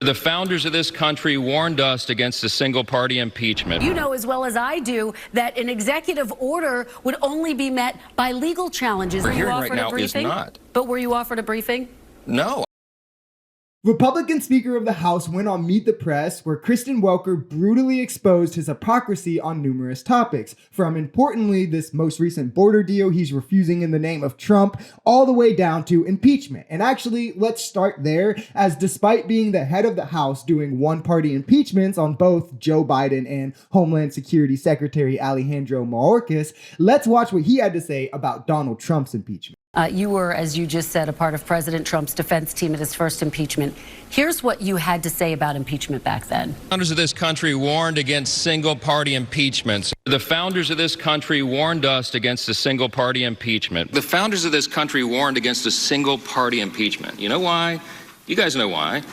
The founders of this country warned us against a single-party impeachment. You know as well as I do that an executive order would only be met by legal challenges. We're hearing right now is not. But were you offered a briefing? No. Republican Speaker of the House went on Meet the Press, where Kristen Welker brutally exposed his hypocrisy on numerous topics, from importantly this most recent border deal he's refusing in the name of Trump, all the way down to impeachment. And actually, let's start there, as despite being the head of the House doing one-party impeachments on both Joe Biden and Homeland Security Secretary Alejandro Mayorkas, let's watch what he had to say about Donald Trump's impeachment. You were, as you just said, a part of President Trump's defense team at his first impeachment. Here's what you had to say about impeachment back then. Founders of this country warned against single-party impeachments. The founders of this country warned us against a single-party impeachment. The founders of this country warned against a single-party impeachment. You know why? You guys know why.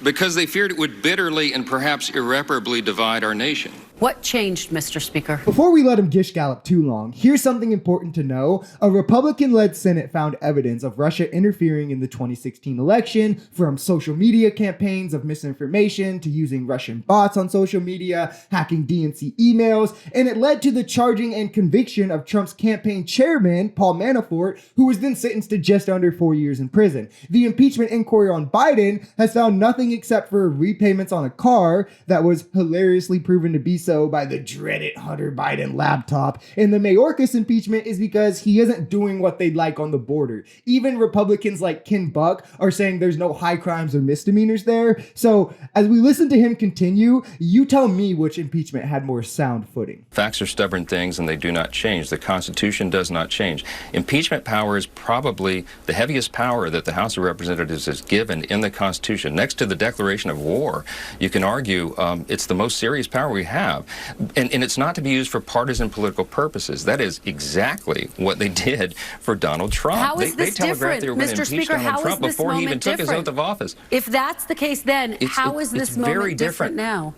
Because they feared it would bitterly and perhaps irreparably divide our nation. What changed, Mr. Speaker? Before we let him gish gallop too long, here's something important to know. A Republican-led Senate found evidence of Russia interfering in the 2016 election, from social media campaigns of misinformation to using Russian bots on social media, hacking DNC emails, and it led to the charging and conviction of Trump's campaign chairman, Paul Manafort, who was then sentenced to just under 4 years in prison. The impeachment inquiry on Biden has found nothing except for repayments on a car that was hilariously proven to be so by the dreaded Hunter Biden laptop. And the Mayorkas impeachment is because he isn't doing what they'd like on the border. Even Republicans like Ken Buck are saying there's no high crimes or misdemeanors there. So as we listen to him continue, you tell me which impeachment had more sound footing. Facts are stubborn things and they do not change. The Constitution does not change. Impeachment power is probably the heaviest power that the House of Representatives is given in the Constitution. Next to the declaration of war, you can argue it's the most serious power we have. And it's not to be used for partisan political purposes. That is exactly what they did for Donald Trump. How is they this telegraphed different, they were going to Mr. impeach Speaker? Donald How Trump is this before he even moment took his different? oath of office. If that's the case then, how is this moment different now?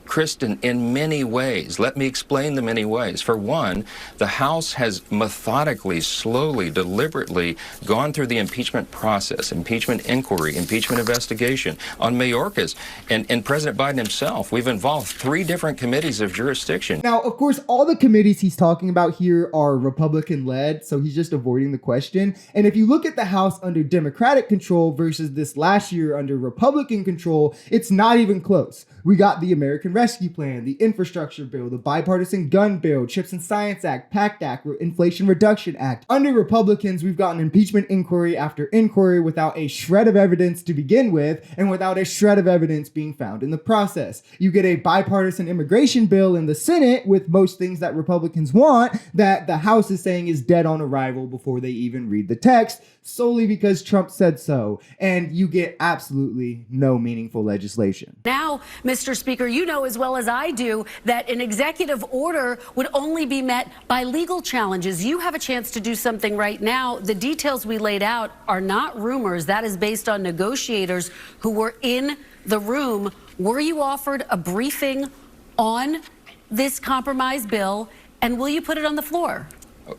Kristen, in many ways. Let me explain the many ways. For one, the House has methodically, slowly, deliberately gone through the impeachment process, impeachment inquiry, impeachment investigation on Mayorkas and President Biden himself. We've involved 3 different committees of jurisdiction. Now, of course, all the committees he's talking about here are Republican-led, so he's just avoiding the question. And if you look at the House under Democratic control versus this last year under Republican control, it's not even close. We got the American Rescue Plan, the Infrastructure Bill, the Bipartisan Gun Bill, Chips and Science Act, PACT Act, Inflation Reduction Act. Under Republicans, we've gotten impeachment inquiry after inquiry without a shred of evidence to begin with, and without a shred of evidence being found in the process. You get a bipartisan immigration bill in the Senate with most things that Republicans want that the House is saying is dead on arrival before they even read the text, solely because Trump said so. And you get absolutely no meaningful legislation. Now, Mr. Speaker, you know as well as I do that an executive order would only be met by legal challenges. You have a chance to do something right now. The details we laid out are not rumors. That is based on negotiators who were in the room. Were you offered a briefing on this compromise bill, and will you put it on the floor?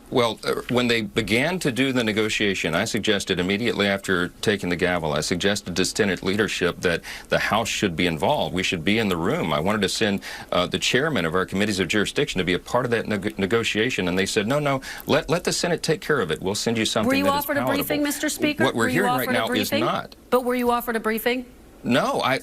Well, when they began to do the negotiation, I suggested immediately after taking the gavel, I suggested to Senate leadership that the House should be involved. We should be in the room. I wanted to send the chairman of our committees of jurisdiction to be a part of that negotiation, and they said, no, let the Senate take care of it. We'll send you something that is palatable. Were you offered a briefing, Mr. Speaker? What we're hearing right now is not. But were you offered a briefing? No, I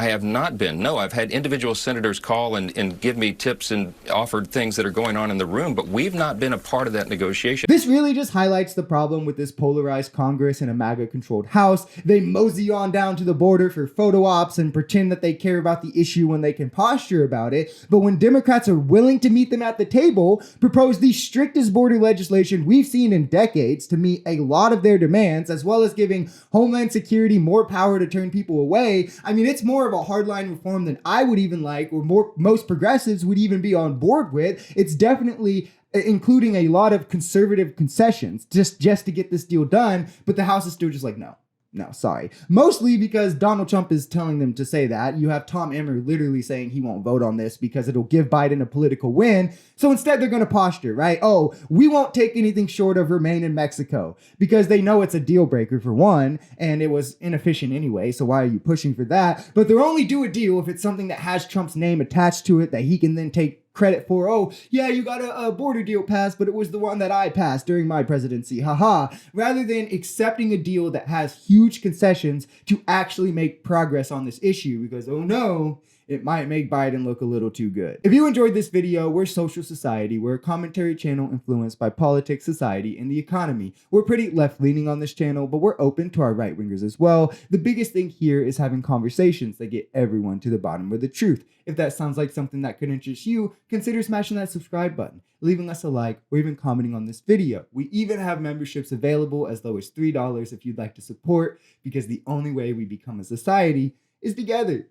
have not been. No, I've had individual senators call and give me tips and offered things that are going on in the room, but we've not been a part of that negotiation. This really just highlights the problem with this polarized Congress and a MAGA-controlled House. They mosey on down to the border for photo ops and pretend that they care about the issue when they can posture about it. But when Democrats are willing to meet them at the table, propose the strictest border legislation we've seen in decades to meet a lot of their demands, as well as giving Homeland Security more power to turn people away. I mean, it's more of a hardline reform than I would even like, or most progressives would even be on board with. It's definitely including a lot of conservative concessions just to get this deal done, but the House is still just like, no, No, sorry. Mostly because Donald Trump is telling them to say that. You have Tom Emmer literally saying he won't vote on this because it'll give Biden a political win. So instead they're going to posture, right? Oh, we won't take anything short of remain in Mexico because they know it's a deal breaker for one, and it was inefficient anyway. So why are you pushing for that? But they'll only do a deal if it's something that has Trump's name attached to it that he can then take credit for. Oh, yeah, you got a border deal passed, but it was the one that I passed during my presidency. Haha. Rather than accepting a deal that has huge concessions to actually make progress on this issue because, oh no, it might make Biden look a little too good. If you enjoyed this video, we're Social Society. We're a commentary channel influenced by politics, society, and the economy. We're pretty left-leaning on this channel, but we're open to our right-wingers as well. The biggest thing here is having conversations that get everyone to the bottom of the truth. If that sounds like something that could interest you, consider smashing that subscribe button, leaving us a like, or even commenting on this video. We even have memberships available as low as $3 if you'd like to support, because the only way we become a society is together.